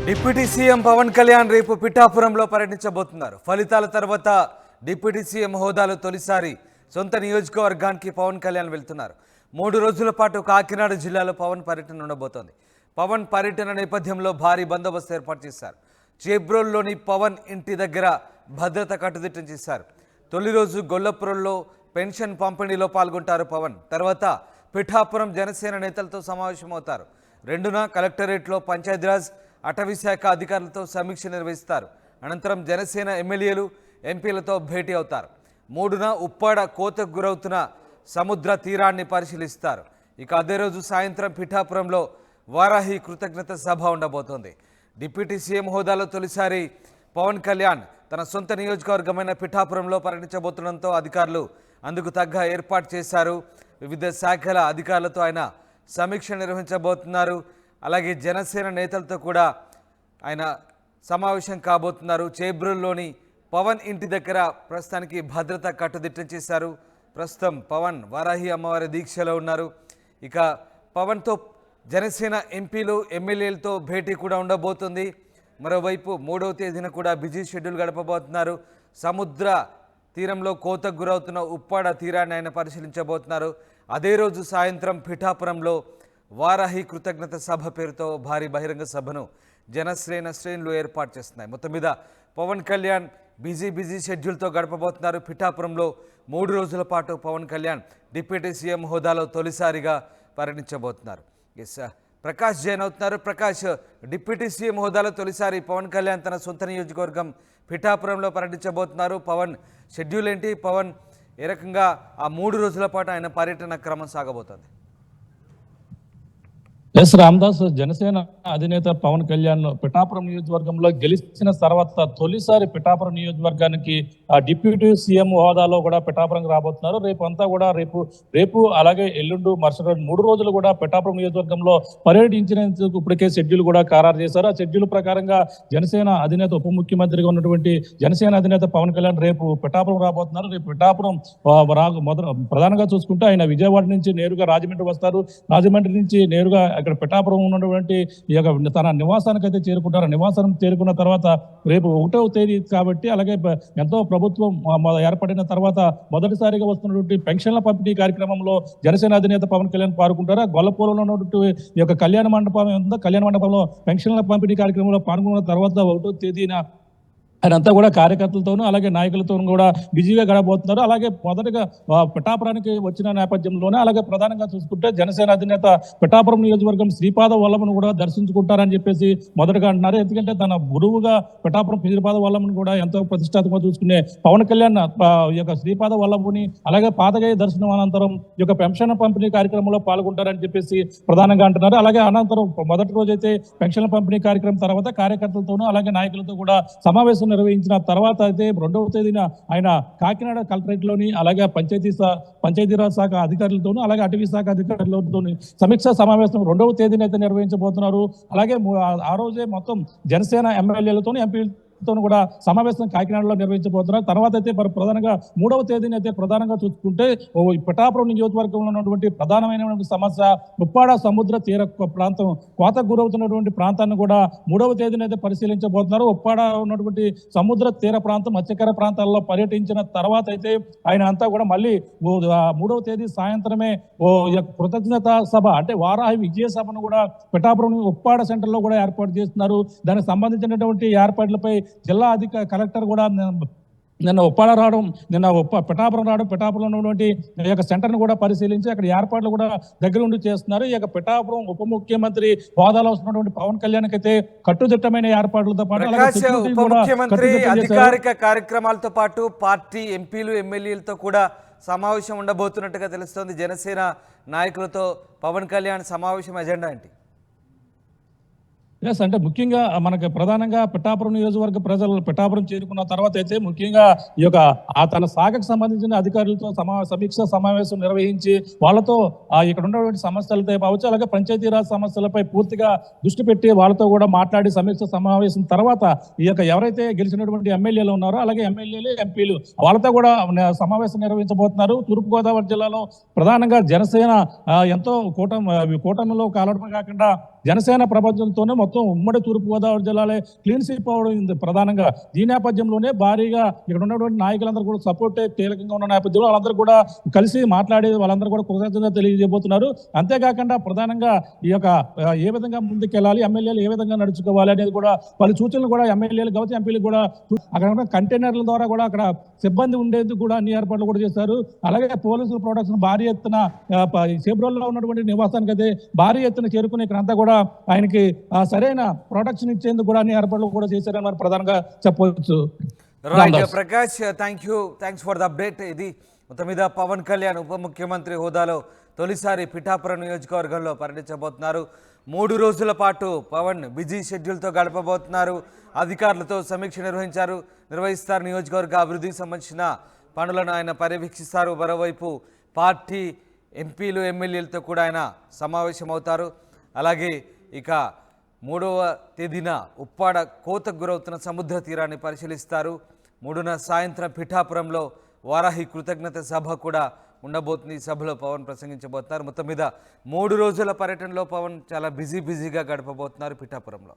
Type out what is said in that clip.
Deputy CM Pawan Kalyan రేపు పిఠాపురంలో పర్యటించబోతున్నారు. ఫలితాల తర్వాత డిప్యూటీ సీఎం హోదాలో తొలిసారి సొంత నియోజకవర్గానికి పవన్ కళ్యాణ్ వెళ్తున్నారు. 3 రోజుల పాటు కాకినాడ జిల్లాలో పవన్ పర్యటన ఉండబోతోంది. పవన్ పర్యటన నేపథ్యంలో భారీ బందోబస్తు ఏర్పాటు చేశారు. చేబ్రోల్లోని పవన్ ఇంటి దగ్గర భద్రత కట్టుదిట్టం చేశారు. తొలి రోజు గొల్లపురంలో పెన్షన్ పంపిణీలో పాల్గొంటారు పవన్. తర్వాత పిఠాపురం జనసేన నేతలతో సమావేశమవుతారు. 2న కలెక్టరేట్లో పంచాయతీరాజ్ అటవీ శాఖ అధికారులతో సమీక్ష నిర్వహిస్తారు. అనంతరం జనసేన ఎమ్మెల్యేలు ఎంపీలతో భేటీ అవుతారు. 3న ఉప్పాడ కోతకు గురవుతున్న సముద్ర తీరాన్ని పరిశీలిస్తారు. ఇక అదే రోజు సాయంత్రం పిఠాపురంలో వారాహి కృతజ్ఞత సభ ఉండబోతోంది. డిప్యూటీ సీఎం హోదాలో తొలిసారి పవన్ కళ్యాణ్ తన సొంత నియోజకవర్గమైన పిఠాపురంలో పర్యటించబోతుండడంతో అధికారులు అందుకు తగ్గ ఏర్పాటు చేశారు. వివిధ శాఖల అధికారులతో ఆయన సమీక్ష నిర్వహించబోతున్నారు. అలాగే జనసేన నేతలతో కూడా ఆయన సమావేశం కాబోతున్నారు. చేబ్రోల్లోని పవన్ ఇంటి దగ్గర ప్రస్తుతానికి భద్రత కట్టుదిట్టం చేశారు. ప్రస్తుతం పవన్ వారాహి అమ్మవారి దీక్షలో ఉన్నారు. ఇక పవన్తో జనసేన ఎంపీలు ఎమ్మెల్యేలతో భేటీ కూడా ఉండబోతుంది. మరోవైపు 3వ తేదీన కూడా బిజీ షెడ్యూల్ గడపబోతున్నారు. సముద్ర తీరంలో కోతకు గురవుతున్న ఉప్పాడ తీరాన్ని ఆయన పరిశీలించబోతున్నారు. అదే రోజు సాయంత్రం పిఠాపురంలో వారాహి కృతజ్ఞత సభ పేరుతో భారీ బహిరంగ సభను జనసేన శ్రేణులు ఏర్పాటు చేస్తున్నాయి. మొత్తం మీద పవన్ కళ్యాణ్ బిజీ షెడ్యూల్తో గడపబోతున్నారు. పిఠాపురంలో 3 రోజుల పాటు పవన్ కళ్యాణ్ డిప్యూటీ సీఎం హోదాలో తొలిసారిగా పర్యటించబోతున్నారు. ప్రకాష్ జైన్ అవుతున్నారు. ప్రకాష్, డిప్యూటీ సీఎం హోదాలో తొలిసారి పవన్ కళ్యాణ్ తన సొంత నియోజకవర్గం పిఠాపురంలో పర్యటించబోతున్నారు. పవన్ షెడ్యూల్ ఏంటి? పవన్ ఏ రకంగా ఆ 3 రోజుల పాటు ఆయన పర్యటన క్రమం సాగబోతోంది? ఎస్ రామదాస్, జనసేన అధినేత పవన్ కళ్యాణ్ పిఠాపురం నియోజకవర్గంలో గెలిచిన తర్వాత తొలిసారి పిఠాపురం నియోజకవర్గానికి డిప్యూటీ సీఎం హోదాలో కూడా పిఠాపురం రాబోతున్నారు. రేపు అంతా కూడా రేపు అలాగే ఎల్లుండు మరుసటి రోజు 3 రోజులు కూడా పిఠాపురం నియోజకవర్గంలో పర్యటించినందుకు ఇప్పటికే షెడ్యూల్ కూడా ఖరారు చేశారు. ఆ షెడ్యూల్ ప్రకారంగా జనసేన అధినేత ఉప ముఖ్యమంత్రిగా ఉన్నటువంటి జనసేన అధినేత పవన్ కళ్యాణ్ రేపు పిఠాపురం రాబోతున్నారు. రేపు పిఠాపురం ప్రధానంగా చూసుకుంటే ఆయన విజయవాడ నుంచి నేరుగా రాజమండ్రి వస్తారు. రాజమండ్రి నుంచి నేరుగా ఇక్కడ పిఠాపురం ఉన్నటువంటి ఈ యొక్క తన నివాసానికి అయితే చేరుకుంటారు. నివాసం చేరుకున్న తర్వాత రేపు 1వ తేదీ కాబట్టి అలాగే ఎంతో ప్రభుత్వం ఏర్పడిన తర్వాత మొదటిసారిగా వస్తున్నటువంటి పెన్షన్ల పంపిణీ కార్యక్రమంలో జనసేన అధినేత పవన్ కళ్యాణ్ పాల్గొంటారు. గొల్లపూలలో ఉన్నటువంటి ఈ యొక్క కళ్యాణ మండపంలో పెన్షన్ల పంపిణీ కార్యక్రమంలో పాల్గొన్న తర్వాత 1వ తేదీన ఆయనంతా కూడా కార్యకర్తలతోనూ అలాగే నాయకులతోనూ కూడా బిజీగా గడపబోతున్నారు. అలాగే మొదటగా పిఠాపురానికి వచ్చిన నేపథ్యంలోనే అలాగే ప్రధానంగా చూసుకుంటే జనసేన అధినేత పిఠాపురం నియోజకవర్గం శ్రీపాద వల్లభను కూడా దర్శించుకుంటారని చెప్పేసి మొదటగా అంటున్నారు. ఎందుకంటే తన గురువుగా పిఠాపురం శ్రీపాద వల్లభను కూడా ఎంతో ప్రతిష్టాత్మకంగా చూసుకునే పవన్ కళ్యాణ్ ఈ యొక్క శ్రీపాద వల్లభుని అలాగే పాతగాయ దర్శనం అనంతరం ఈ యొక్క పెన్షన్ పంపిణీ కార్యక్రమంలో పాల్గొంటారని చెప్పేసి ప్రధానంగా అంటున్నారు. అలాగే అనంతరం మొదటి రోజైతే పెన్షన్ పంపిణీ కార్యక్రమం తర్వాత కార్యకర్తలతోనూ అలాగే నాయకులతో కూడా సమావేశం నిర్వహించిన తర్వాత అయితే 2వ తేదీన ఆయన కాకినాడ కలెక్టరేట్ లోని అలాగే పంచాయతీరాజ్ శాఖ అధికారులతోనూ అలాగే అటవీ శాఖ అధికారులతో సమీక్షా సమావేశం 2వ తేదీన అయితే నిర్వహించబోతున్నారు. అలాగే ఆ రోజే మొత్తం జనసేన ఎమ్మెల్యేలతో ఎంపీలతో కూడా సమావేశం కాకినాడలో నిర్వహించబోతున్నారు. తర్వాత అయితే ప్రధానంగా 3వ తేదీని అయితే ప్రధానంగా చూసుకుంటే పిఠాపురం నియోజకవర్గంలో ఉన్నటువంటి ప్రధానమైనటువంటి సమస్య ఉప్పాడ సముద్ర తీర ప్రాంతం కోతకు గురవుతున్నటువంటి ప్రాంతాన్ని కూడా 3వ తేదీని అయితే పరిశీలించబోతున్నారు. ఉప్పాడ ఉన్నటువంటి సముద్ర తీర ప్రాంతం మత్స్యకార ప్రాంతాల్లో పర్యటించిన తర్వాత అయితే ఆయన అంతా కూడా మళ్ళీ 3వ తేదీ సాయంత్రమే కృతజ్ఞత సభ అంటే వారాహి విజయ సభను కూడా పిఠాపురం ఉప్పాడ సెంటర్ లో కూడా ఏర్పాటు చేస్తున్నారు. దానికి సంబంధించినటువంటి ఏర్పాట్లపై జిల్లా కలెక్టర్ కూడా నిన్న పిఠాపురం రావడం పిఠాపురంలో ఉన్నటువంటి ఈ యొక్క సెంటర్ను కూడా పరిశీలించి అక్కడ ఏర్పాట్లు కూడా దగ్గర ఉండి చేస్తున్నారు. ఈ యొక్క పిఠాపురం ఉప ముఖ్యమంత్రి హోదాలో వస్తున్నటువంటి పవన్ కళ్యాణ్ అయితే కట్టుదిట్టమైన ఏర్పాట్లతో పాటు ఉప ముఖ్యమంత్రి అధికారిక కార్యక్రమాలతో పాటు పార్టీ ఎంపీలు ఎమ్మెల్యేలతో కూడా సమావేశం ఉండబోతున్నట్టుగా తెలుస్తోంది. జనసేన నాయకులతో పవన్ కళ్యాణ్ సమావేశం ఎజెండా ఏంటి? ఎస్, అంటే ముఖ్యంగా మనకి ప్రధానంగా పిఠాపురం నియోజకవర్గ ప్రజలు పిఠాపురం చేరుకున్న తర్వాత అయితే ముఖ్యంగా ఈ యొక్క తన శాఖకు సంబంధించిన అధికారులతో సమీక్ష సమావేశం నిర్వహించి వాళ్ళతో ఇక్కడ ఉన్నటువంటి సమస్యలతో కావచ్చు అలాగే పంచాయతీరాజ్ సమస్యలపై పూర్తిగా దృష్టి పెట్టి వాళ్ళతో కూడా మాట్లాడి సమీక్ష సమావేశం తర్వాత ఈ యొక్క ఎవరైతే గెలిచినటువంటి ఎమ్మెల్యేలు ఉన్నారో అలాగే ఎమ్మెల్యేలు ఎంపీలు వాళ్ళతో కూడా సమావేశం నిర్వహించబోతున్నారు. తూర్పుగోదావరి జిల్లాలో ప్రధానంగా జనసేన ఎంతో కూటమిలో కాలడమే కాకుండా జనసేన ప్రపంచంతోనే మొత్తం ఉమ్మడి తూర్పుగోదావరి జిల్లాలో క్లీన్ స్వీప్ అవడం ఇది ప్రధానంగా. ఈ నేపథ్యంలోనే భారీగా ఇక్కడ ఉన్నటువంటి నాయకులందరూ కూడా సపోర్ట్ కీలకంగా ఉన్న నేపథ్యంలో వాళ్ళందరూ కూడా కలిసి మాట్లాడి వాళ్ళందరూ కూడా కృతజ్ఞత తెలియజేయబోతున్నారు. అంతేకాకుండా ప్రధానంగా ఈ యొక్క ఏ విధంగా ముందుకెళ్ళాలి, ఎమ్మెల్యేలు ఏ విధంగా నడుచుకోవాలి అనేది కూడా పలు సూచనలు కూడా ఎమ్మెల్యేలు కావచ్చు, ఎంపీలు కూడా అక్కడ ఉన్న కంటైనర్ల ద్వారా కూడా అక్కడ సిబ్బంది ఉండేందుకు కూడా అన్ని ఏర్పాట్లు కూడా చేశారు. అలాగే పోలీసులు ప్రొడక్షన్ భారీ ఎత్తున సేబ్రోల్లో ఉన్నటువంటి నివాసానికి అయితే భారీ ఎత్తున చేరుకుని ఇక్కడంతా కూడా ఆయనకి సరైన ప్రొటెక్షన్ ఇచ్చేందుకు కూడా అన్ని ఏర్పాట్లు కూడా చేశారని మరి ప్రధానంగా చెప్పవచ్చు. Right Prakash, thanks for the update. ఇది మొత్తం మీద పవన్ కళ్యాణ్ ఉప ముఖ్యమంత్రి హోదాలో తొలిసారి పిఠాపురం నియోజకవర్గంలో పర్యటించబోతున్నారు. 3 రోజుల పాటు పవన్ బిజీ షెడ్యూల్తో గడపబోతున్నారు. అధికారులతో సమీక్ష నిర్వహిస్తారు. నియోజకవర్గ అభివృద్ధికి సంబంధించిన పనులను ఆయన పర్యవేక్షిస్తారు. మరోవైపు పార్టీ ఎంపీలు ఎమ్మెల్యేలతో కూడా ఆయన సమావేశమవుతారు. అలాగే ఇక 3వ తేదీన ఉప్పాడ కోతకు గురవుతున్న సముద్ర తీరాన్ని పరిశీలిస్తారు. 3న సాయంత్రం పిఠాపురంలో వారాహి కృతజ్ఞత సభ కూడా ఉండబోతుంది. ఈ సభలో పవన్ ప్రసంగించబోతున్నారు. మొత్తం మీద 3 రోజుల పర్యటనలో పవన్ చాలా బిజీగా గడపబోతున్నారు పిఠాపురంలో.